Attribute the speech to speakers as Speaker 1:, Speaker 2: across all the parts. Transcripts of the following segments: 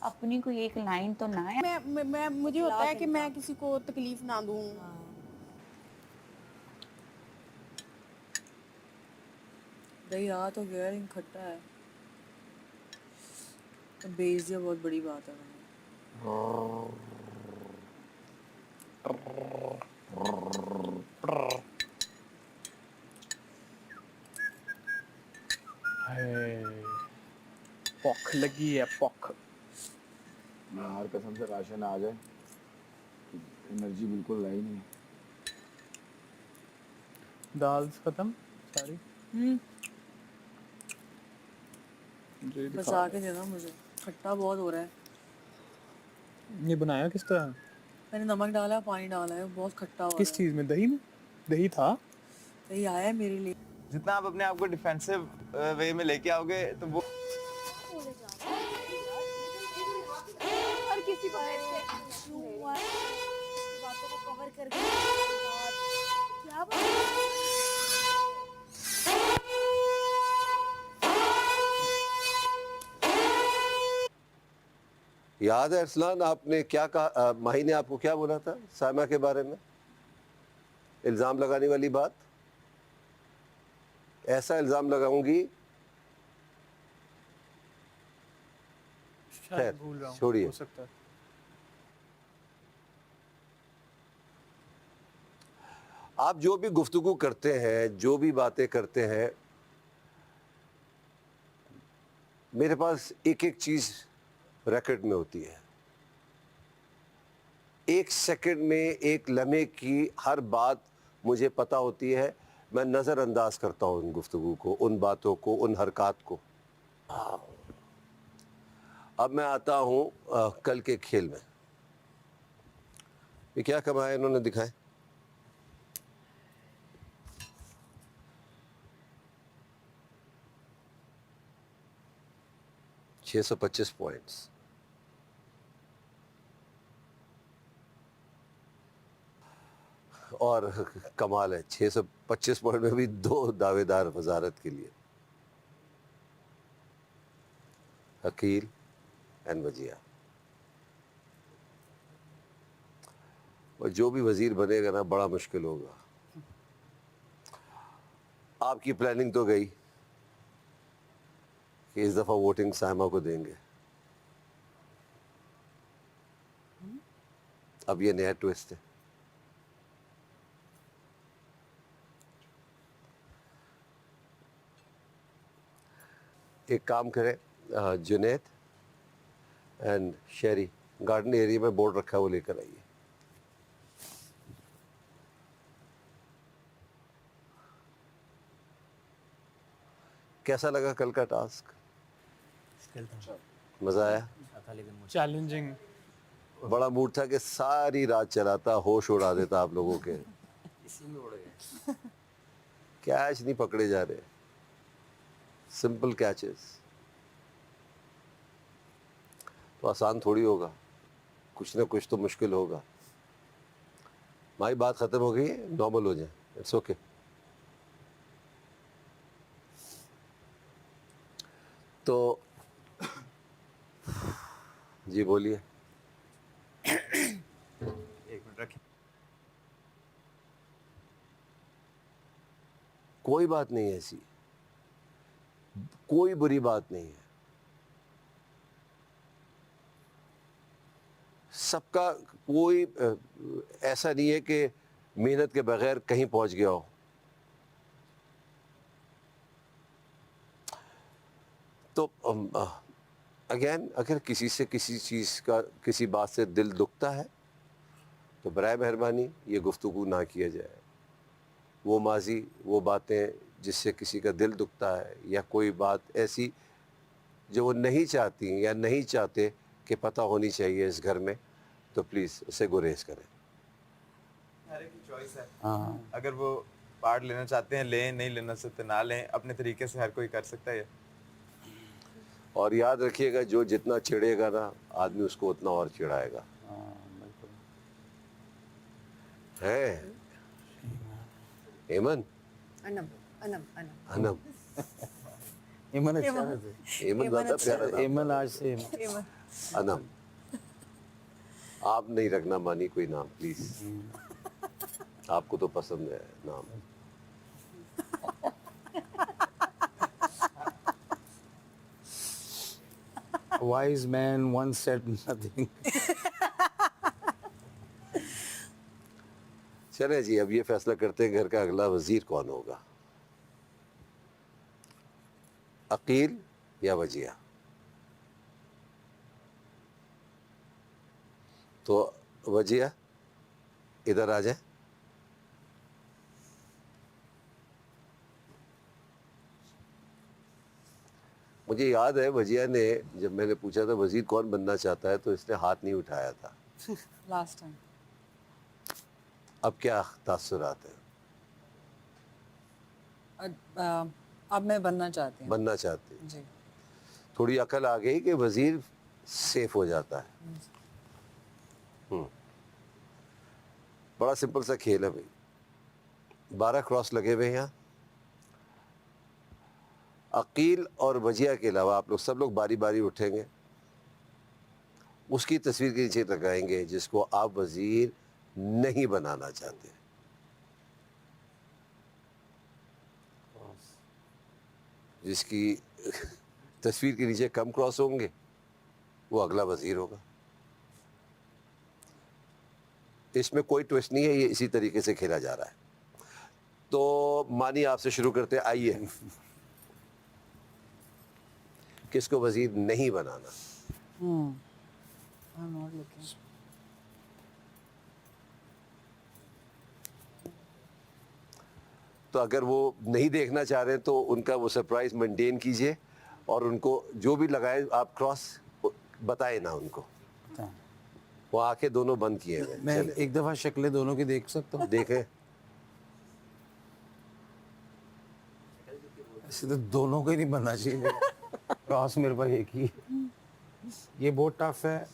Speaker 1: अपनी कोई एक लाइन तो ना है।
Speaker 2: मैं मुझे होता है कि मैं किसी को तकलीफ ना दूं।
Speaker 3: दही आ तो गया लेकिन खट्टा है। बेच दिया बहुत बड़ी बात है मैंने।
Speaker 4: भुख लगी है भुख।
Speaker 5: यार कसम से राशन आ जाए, एनर्जी बिल्कुल रही नहीं।
Speaker 4: दाल खत्म सारी।
Speaker 3: बस आके देना मुझे, खट्टा बहुत हो रहा है।
Speaker 4: ये बनाया किस तरह?
Speaker 3: मैंने नमक डाला, पानी डाला है, बहुत खट्टा हो रहा है।
Speaker 4: किस चीज में? दही में? दही था?
Speaker 3: दही आया है मेरे लिए।
Speaker 6: जितना आप अपने आप को डिफेंसिव वे में लेके आओगे तो वो
Speaker 2: और किसी को बातों को कवर करके क्या
Speaker 7: याद है अरसलान, आपने क्या कहा? माही ने आपको क्या बोला था साइमा के बारे में? इल्ज़ाम लगाने वाली बात। ऐसा इल्ज़ाम लगाऊंगी,
Speaker 4: शायद भूल रहा हूँ,
Speaker 7: छोड़िए।
Speaker 4: हो सकता है।
Speaker 7: आप जो भी गुफ्तगू करते हैं, जो भी बातें करते हैं, मेरे पास एक एक चीज़ रिकॉर्ड में होती है। एक सेकंड में, एक लम्हे की हर बात मुझे पता होती है। मैं नज़रअंदाज करता हूँ उन गुफ्तगू को, उन बातों को, उन हरकत को। अब मैं आता हूँ कल के खेल में। ये क्या कमाया इन्होंने, दिखाएं। $625 पॉइंट्स। और कमाल है, 625 पॉइंट में भी 2 दावेदार वजारत के लिए, अकील एंड वजिया। और जो भी वजीर बनेगा ना, बड़ा मुश्किल होगा। आपकी प्लानिंग तो गई कि इस दफ़ा वोटिंग साइमा को देंगे। अब ये नया ट्विस्ट है। एक काम करें, Junaid and Sheri, garden area में बोर्ड रखा है, वो लेकर आइए। कैसा लगा कल का टास्क? मज़ा आया?
Speaker 4: चैलेंजिंग।
Speaker 7: बड़ा मूड था कि सारी रात चलाता, होश उड़ा देता आप लोगों के।
Speaker 8: इसी में उड़ गए।
Speaker 7: कैच नहीं पकड़े जा रहे, सिंपल कैचेस। तो आसान थोड़ी होगा, कुछ ना कुछ तो मुश्किल होगा। हमारी बात ख़त्म हो गई है, नॉर्मल हो जाए, इट्स ओके। तो जी बोलिए।
Speaker 6: एक मिनट रखिए।
Speaker 7: कोई बात नहीं है ऐसी, कोई बुरी बात नहीं है। सबका कोई ऐसा नहीं है कि मेहनत के बगैर कहीं पहुंच गया हो। तो अगेन, अगर किसी से किसी चीज़ का, किसी बात से दिल दुखता है तो बराए मेहरबानी ये गुफ्तगू ना किया जाए। वो माजी, वो बातें जिससे किसी का दिल दुखता है, या कोई बात ऐसी जो वो नहीं चाहती या नहीं चाहते कि पता होनी चाहिए इस घर में, तो प्लीज़ उसे गुरेज करें।
Speaker 6: हर एक की चॉइस है। अगर वो पार्ट लेना चाहते हैं लें, नहीं लेना चाहते ना लें। अपने तरीके से हर कोई कर सकता है।
Speaker 7: और याद रखिएगा, जो जितना चिढ़ेगा ना आदमी, उसको उतना और चिढ़ाएगा। है एमन?
Speaker 3: अनम अनम अनम
Speaker 7: अनम
Speaker 8: एमन अच्छा था।
Speaker 7: एमन ज़्यादा प्यारा था।
Speaker 8: एमन आज से
Speaker 3: एमन
Speaker 7: अनम। आप नहीं रखना मानी कोई नाम प्लीज, आपको तो पसंद है नाम।
Speaker 8: Wise man once said nothing.
Speaker 7: चले जी, अब ये फैसला करते हैं घर का अगला वजीर कौन होगा, अकील या वजिया। तो वजिया इधर आ जाए। मुझे याद है वजिया ने, जब मैंने पूछा था वजीर कौन बनना चाहता है, तो इसने हाथ नहीं उठाया था।
Speaker 3: Last time.
Speaker 7: अब क्या तासुरात है?
Speaker 3: अब मैं बनना चाहती हूँ।
Speaker 7: बनना चाहती हूँ।
Speaker 3: जी।
Speaker 7: थोड़ी अकल आ गई कि वजीर सेफ हो जाता है। बड़ा सिंपल सा खेल है भाई। 12 क्रॉस लगे हुए हैं यहाँ। अकील और वजिया के अलावा आप लोग सब लोग बारी बारी उठेंगे, उसकी तस्वीर के नीचे लगाएंगे जिसको आप वजीर नहीं बनाना चाहते। जिसकी तस्वीर के नीचे कम क्रॉस होंगे वो अगला वजीर होगा। इसमें कोई ट्विस्ट नहीं है, ये इसी तरीके से खेला जा रहा है। तो मानी आपसे शुरू करते हैं, आइए किसको वजीर नहीं बनाना?
Speaker 3: I'm not looking.
Speaker 7: तो अगर वो नहीं देखना चाह रहे हैं तो उनका वो सरप्राइज मेंटेन कीजिए, और उनको जो भी लगाए आप क्रॉस बताए ना उनको। वो आंखें दोनों बंद किए हुए।
Speaker 8: मैं एक दफा शक्लें दोनों की देख सकता हूँ?
Speaker 7: देखें।
Speaker 8: ऐसे तो दोनों को ही नहीं बनना चाहिए। क्रॉस मेरे पास एक ही। ये बहुत टफ है।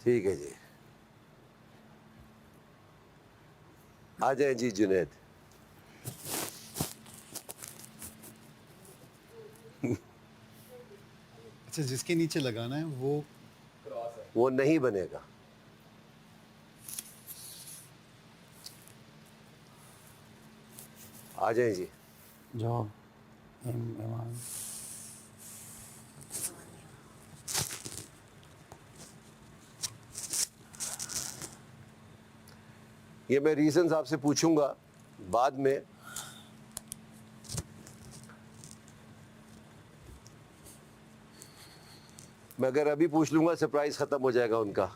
Speaker 7: ठीक है जी, आ जाए जी जुनैद।
Speaker 9: अच्छा, जिसके नीचे लगाना है
Speaker 7: वो नहीं बनेगा। आ जाए जी।
Speaker 8: जाओ ईमान।
Speaker 7: ये मैं रीजंस आपसे पूछूंगा बाद में। मैं अगर अभी पूछ लूंगा सरप्राइज खत्म हो जाएगा उनका।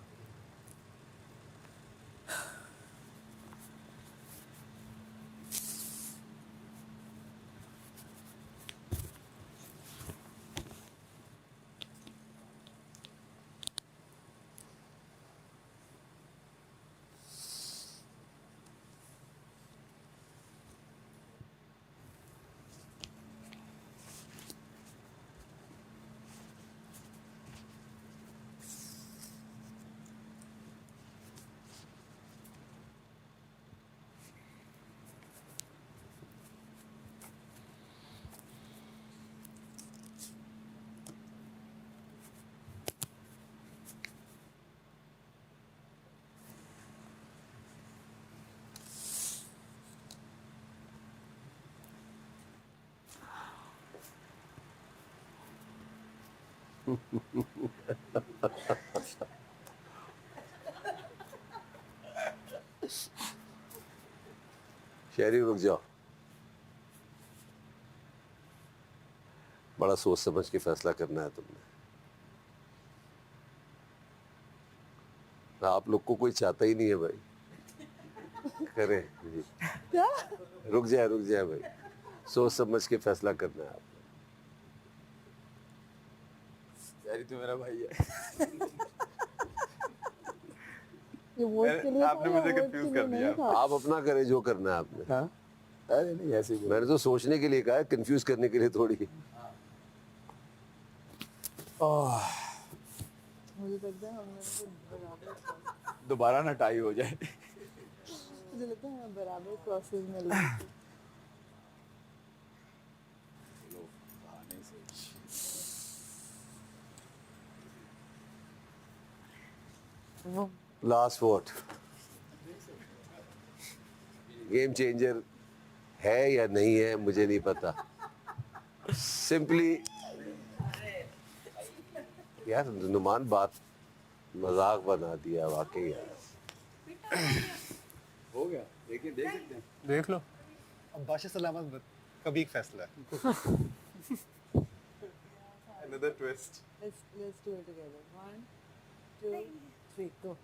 Speaker 7: शहरी रुक जाओ। बड़ा सोच समझ के फैसला करना है तुमने। आप लोग को कोई चाहता ही नहीं है भाई। करे जी। रुक जाए भाई, सोच समझ के फैसला करना है आपने।
Speaker 6: यारी तू मेरा भाई है।
Speaker 2: ये वोट के लिए
Speaker 6: आपने
Speaker 2: था या
Speaker 6: मुझे
Speaker 2: वोट
Speaker 6: कंफ्यूज
Speaker 2: के
Speaker 6: कर
Speaker 2: लिए
Speaker 6: दिया।
Speaker 2: नहीं था?
Speaker 7: आप अपना करें जो करना है आपने।
Speaker 8: हाँ? अरे नहीं, ऐसे ही
Speaker 7: मैंने तो सोचने के लिए कहा है, कंफ्यूज करने के लिए थोड़ी।
Speaker 3: मुझे लगता है हम लोगों को बराबर
Speaker 6: दोबारा ना टाई हो जाए।
Speaker 3: मुझे लगता है हम बराबर क्रॉसेस में लगे। वो
Speaker 7: लास्ट वोट गेम चेंजर है या नहीं है मुझे नहीं पता। सिंपली यार नुमान बात मजाक बना दिया वाकई यार।
Speaker 9: हो गया, देखिए देख सकते हैं।
Speaker 4: देख लो।
Speaker 9: अब बादशाह सलामत कभी एक फैसला है।
Speaker 6: Another twist.
Speaker 3: let's do it together. 1 2 3 go.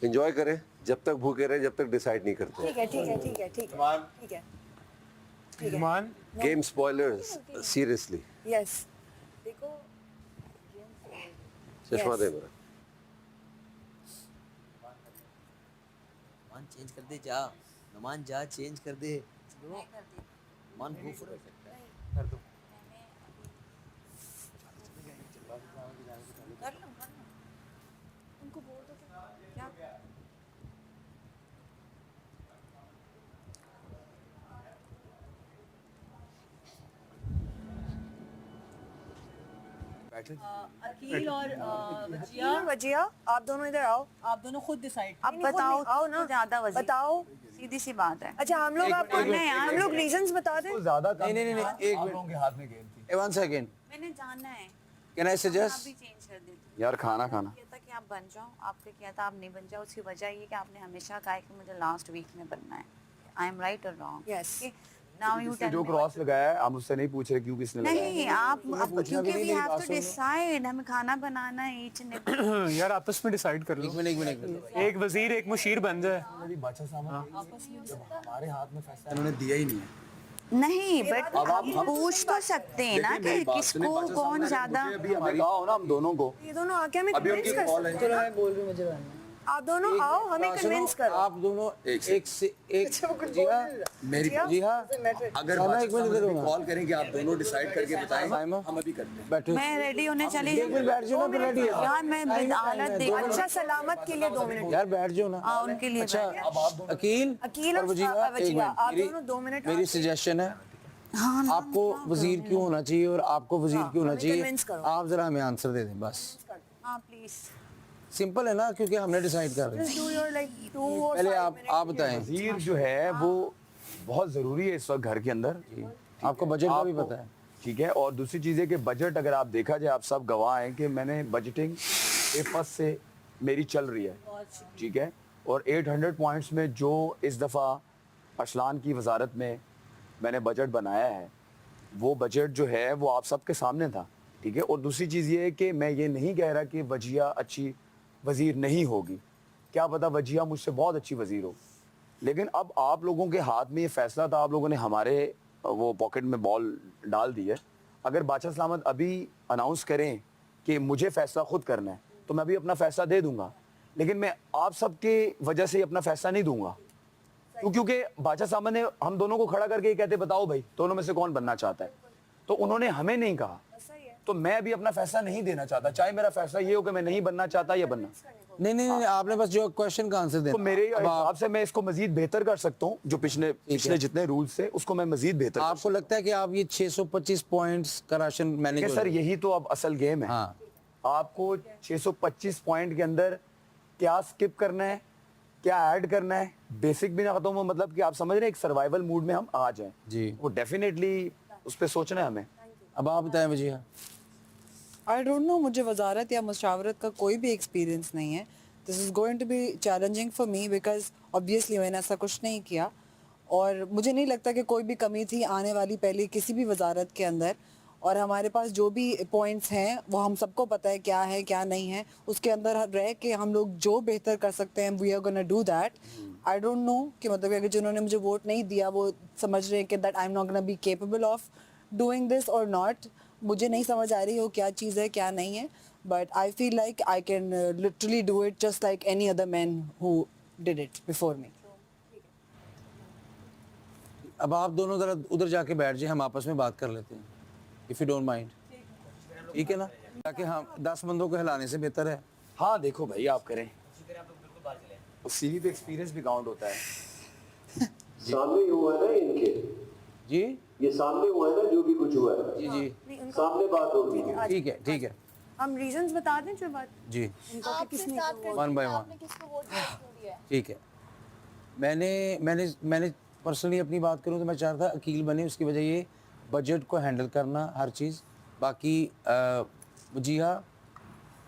Speaker 7: Enjoy करें जब तक भूखे रहे जब तक डिसाइड नहीं करते।
Speaker 2: ठीक है ठीक है ठीक है ठीक है
Speaker 6: मान
Speaker 2: ठीक है
Speaker 4: नुमान
Speaker 7: गेम स्पॉयलर्स सीरियसली।
Speaker 2: यस देखो
Speaker 7: चश्मा दे मेरा।
Speaker 10: नुमान चेंज कर दे जा, नुमान जा चेंज कर दे। Numan go for it.
Speaker 6: कर दो।
Speaker 2: कर लो उनको बोल दो कि क्या
Speaker 3: अकील और वजिया,
Speaker 2: वजिया आप दोनों इधर आओ
Speaker 3: आप दोनों खुद डिसाइड।
Speaker 1: अब बताओ
Speaker 2: आओ ना
Speaker 1: ज्यादा वजह
Speaker 2: बताओ
Speaker 1: सीधी सी बात है।
Speaker 2: अच्छा हम लोग आपको हम लोग रीजंस बता दें।
Speaker 8: ज्यादा नहीं एक मिनट के हाथ में गेम थी। 1 सेकंड
Speaker 1: मैंने जानना है।
Speaker 8: कैन आई
Speaker 1: आप
Speaker 8: सजेस्ट
Speaker 1: भी चेंज कर देती
Speaker 8: यार खाना खाना
Speaker 1: किया था कि आप बन जाओ, आपने किया था आप नहीं बन जाओ। उसकी वजह ये कि आपने हमेशा कहा है कि मुझे लास्ट वीक में बनना है। आई एम राइट और wrong?
Speaker 2: Yes.
Speaker 1: Now you tell
Speaker 8: जो क्रॉस लगाया है हम उससे नहीं पूछ रहे क्यों किसने लगाया।
Speaker 1: नहीं आप क्योंकि वी हैव टू डिसाइड हमें खाना बनाना है ईच एंड
Speaker 4: यार आपस में डिसाइड कर लो।
Speaker 8: एक मिनट
Speaker 4: एक वजीर एक मुशीर बन जाए।
Speaker 8: मेरी बादशाह साहब जब हमारे हाथ में फैसला इन्होंने दिया ही नहीं है।
Speaker 1: नहीं बट आप पूछ तो सकते हैं ना कि किसको कौन ज्यादा।
Speaker 8: अभी हमें कहा हो ना हम दोनों को
Speaker 2: ये दोनों आके हमें
Speaker 8: अभी
Speaker 2: कन्विंस
Speaker 8: उनकी
Speaker 2: कर
Speaker 8: कॉल है।
Speaker 2: सकते हैं
Speaker 3: मैं बोल रही हूँ मुझे बनना है।
Speaker 2: आप दोनों आओ हमें कन्विंस करो।
Speaker 8: आप दोनों एक से एक जी हाँ मेरी जी हाँ अगर एक मिनट इधर कॉल करें कि आप दोनों डिसाइड करके बताएं हम अभी करते हैं। बैठो
Speaker 1: मैं रेडी होने चली
Speaker 8: एक मिनट बैठ जाओ ना रेडी
Speaker 1: यार मैं हालत देख
Speaker 2: अच्छा सलामत के लिए 2 मिनट
Speaker 8: यार बैठ जाओ ना।
Speaker 1: हाँ उनके लिए
Speaker 8: अच्छा अब आप अकील
Speaker 2: अकील और
Speaker 8: वजीरा एक
Speaker 2: वजीरा आप
Speaker 8: मिनट
Speaker 2: दोनों 2 मिनट
Speaker 8: मेरी सजेशन है
Speaker 1: हाँ
Speaker 8: आपको वजीर क्यों होना चाहिए और आपको वजीर क्यों होना
Speaker 2: हमें
Speaker 8: चाहिए
Speaker 2: convince करो।
Speaker 8: आप जरा हमें आंसर दे दें बस।
Speaker 1: हाँ प्लीज
Speaker 8: सिंपल है ना क्योंकि हमने डिसाइड कर रहे हैं।
Speaker 2: Just do your like 2 or
Speaker 8: पहले
Speaker 2: 5 minutes.
Speaker 8: आप बताएं।
Speaker 5: वजीर जो है वो बहुत ज़रूरी है इस वक्त घर के अंदर।
Speaker 8: आपको बजट का भी
Speaker 5: आपको-
Speaker 8: पता है।
Speaker 5: ठीक है और दूसरी चीज़ है कि बजट अगर आप देखा जाए आप सब गवाह हैं कि मैंने बजटिंग फर्स्ट से मेरी चल रही है ठीक है और 800 पॉइंट्स में जो इस दफ़ा अशलान की वजारत में मैंने बजट बनाया है वो बजट जो है वो आप सबके सामने था ठीक है। और दूसरी चीज़ ये है कि मैं ये नहीं कह रहा कि वजिया अच्छी वज़ीर नहीं होगी, क्या पता वजिया मुझसे बहुत अच्छी वज़ीर हो, लेकिन अब आप लोगों के हाथ में ये फैसला था, आप लोगों ने हमारे वो पॉकेट में बॉल डाल दी है। अगर बादशाह सलामत अभी अनाउंस करें कि मुझे फ़ैसला खुद करना है तो मैं भी अपना फ़ैसला दे दूंगा, लेकिन मैं आप सब के वजह से अपना फ़ैसला नहीं दूंगा क्योंकि बादशाह साहब ने हम दोनों को खड़ा करके ये कहते बताओ भाई दोनों में से कौन बनना चाहता है, तो उन्होंने हमें नहीं कहा, तो मैं भी अपना फैसला नहीं देना चाहता, चाहे मेरा फैसला ये हो कि मैं नहीं बनना चाहता या बनना।
Speaker 8: नहीं आपने बस जो क्वेश्चन का आंसर देना।
Speaker 5: तो मेरे हिसाब से मैं इसको मजीद बेहतर कर सकता हूँ, जो पिछले जितने रूल्स थे उसको मैं मजीद बेहतर।
Speaker 8: आपको लगता है कि आप ये 625 पॉइंट्स का राशन मैनेज?
Speaker 5: सर यही तो अब असल गेम है।
Speaker 8: हाँ।
Speaker 5: आपको 625 पॉइंट के अंदर क्या स्किप करना है, क्या ऐड करना है, बेसिक भी ना खत्म हो, मतलब कि आप समझ रहे हैं एक सर्वाइवल मूड में हम आ जाएं
Speaker 8: जी,
Speaker 5: वो डेफिनेटली उस पर सोचना है हमें।
Speaker 8: अब आप बताएं वजीहा।
Speaker 3: आई डोंट नो, मुझे वजारत या मुशावरत का कोई भी एक्सपीरियंस नहीं है। This is going to be challenging for me because obviously मैंने ऐसा कुछ नहीं किया और मुझे नहीं लगता कि कोई भी कमी थी आने वाली पहले किसी भी वजारत के अंदर। और हमारे पास जो भी पॉइंट्स हैं वो हम सबको पता है क्या नहीं है, उसके अंदर रह के हम लोग जो बेहतर कर सकते हैं we are gonna do that. I don't know कि मतलब अगर जिन्होंने मुझे वोट नहीं दिया वो समझ रहे हैं कि that I am not gonna be capable of doing this और नॉट। मुझे नहीं समझ आ रही हो क्या चीज़ है क्या नहीं है, but I feel like I can literally do it just like any other man who did it before me.
Speaker 8: अब आप दोनों जरा उधर जाके बैठ जाए, हम आपस में बात कर लेते हैं इफ़ यू डोंट माइंड, ठीक है ना? ताकि हम 10 बंदों को हिलाने से बेहतर है।
Speaker 5: हाँ देखो भाई आप करें, सीधी पे एक्सपीरियंस भी काउंट होता है।
Speaker 7: सामने हुआ है ना इनके,
Speaker 8: जी
Speaker 7: ये सामने हुआ है ना जो भी कुछ हुआ है।
Speaker 8: जी
Speaker 2: नहीं
Speaker 7: सामने बात होगी
Speaker 8: ठीक है, ठीक है
Speaker 1: हम रीजंस बता दें जो बात
Speaker 8: जी,
Speaker 1: इनको कि
Speaker 2: आपसे
Speaker 1: किसने
Speaker 2: स्टार्ट कर
Speaker 8: One by one.
Speaker 2: आपने किसको वोट क्यों दिया है?
Speaker 8: ठीक है। मैंने पर्सनली अपनी बात करूं तो मैं चाह रहा था अकील बने, उसकी वजह ये बजट को हैंडल करना हर चीज़। बाकी वजीहा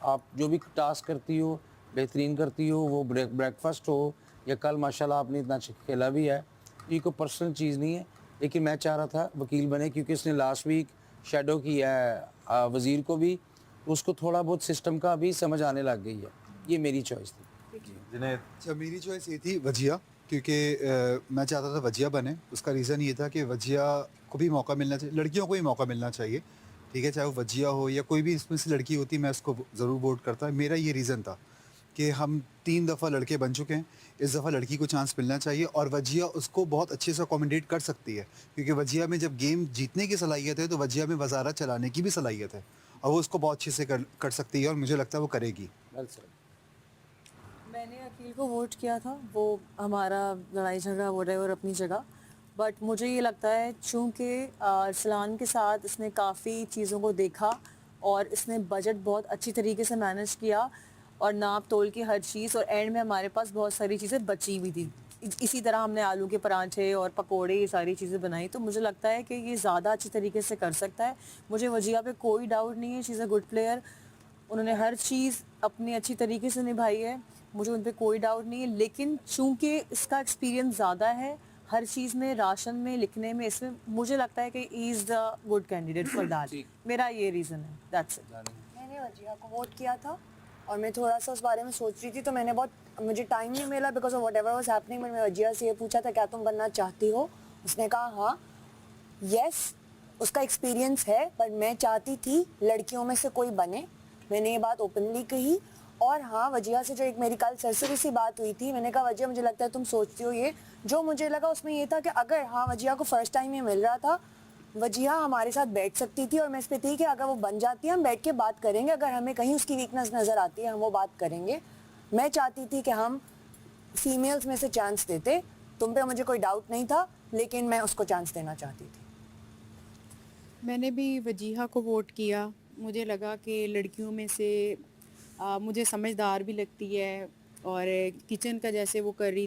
Speaker 8: आप जो भी टास्क करती हो बेहतरीन करती हो, वो ब्रेकफास्ट हो या कल माशाल्लाह आपने इतना अच्छा खेला भी है, ये कोई पर्सनल चीज़ नहीं है। लेकिन मैं चाह रहा था वकील बने क्योंकि उसने लास्ट वीक शेडो किया है वज़ीर को भी, उसको थोड़ा बहुत सिस्टम का अभी समझ आने लग गई है। ये मेरी चॉइस थी।
Speaker 6: जुनैद
Speaker 9: अच्छा, मेरी चॉइस ये थी वजिया, क्योंकि मैं चाहता था वजिया बने। उसका रीज़न ये था कि वजिया को भी मौका मिलना चाहिए, लड़कियों को भी मौका मिलना चाहिए, ठीक है, चाहे वो वजिया हो या कोई भी इसमें से लड़की होती, मैं उसको ज़रूर वोट करता। मेरा ये रीज़न था कि हम 3 दफ़ा लड़के बन चुके हैं, इस दफ़ा लड़की को चांस मिलना चाहिए और वजिया उसको बहुत अच्छे से अकोमोडेट कर सकती है, क्योंकि वजिया में जब गेम जीतने की सलाहियत है तो वजिया में वजारत चलाने की भी सलाहियत है और वो उसको बहुत अच्छे से कर सकती है और मुझे लगता है वो करेगी।
Speaker 11: मैंने अकील को वोट किया था, वो हमारा लड़ाई झगड़ा व्हाटएवर अपनी जगह, बट मुझे ये लगता है चूँकि अरसलान के साथ इसने काफ़ी चीज़ों को देखा और इसने बजट बहुत अच्छी तरीके से मैनेज किया और नाप तोल की हर चीज़, और एंड में हमारे पास बहुत सारी चीज़ें बची हुई थी। इसी तरह हमने आलू के परांठे और पकोड़े ये सारी चीज़ें बनाई, तो मुझे लगता है कि ये ज़्यादा अच्छी तरीके से कर सकता है। मुझे वजिया पे कोई डाउट नहीं है, she is a good player, उन्होंने हर चीज़ अपनी अच्छी तरीके से निभाई है, मुझे उन पर कोई डाउट नहीं है। लेकिन चूँकि इसका एक्सपीरियंस ज़्यादा है हर चीज़ में, राशन में, लिखने में, इसमें मुझे लगता है कि he is the good candidate for that. मेरा ये रीज़न है, दैट्स इट।
Speaker 1: मैंने वजिया को वोट किया था और मैं थोड़ा सा उस बारे में सोच रही थी, तो मुझे टाइम नहीं मिला because of whatever was happening. मैंने वजिया से ये पूछा था क्या तुम बनना चाहती हो, उसने कहा हाँ, यस उसका एक्सपीरियंस है, पर मैं चाहती थी लड़कियों में से कोई बने, मैंने ये बात ओपनली कही। और हाँ, वजिया से जो एक मेरी कल सरसरी सी बात हुई थी, मैंने कहा वजिया मुझे लगता है तुम सोचती हो ये, जो मुझे लगा उसमें ये था कि अगर हाँ वजिया को फर्स्ट टाइम ये मिल रहा था, वजिया हमारे साथ बैठ सकती थी और मैं इस पे थी कि अगर वो बन जाती है हम बैठ के बात करेंगे, अगर हमें कहीं उसकी वीकनेस नज़र आती है हम वो बात करेंगे। मैं चाहती थी कि हम फीमेल्स में से चांस देते, तुम पे मुझे कोई डाउट नहीं था, लेकिन मैं उसको चांस देना चाहती थी।
Speaker 12: मैंने भी वजीहा को वोट किया, मुझे लगा कि लड़कियों में से मुझे समझदार भी लगती है और किचन का जैसे वो कर रही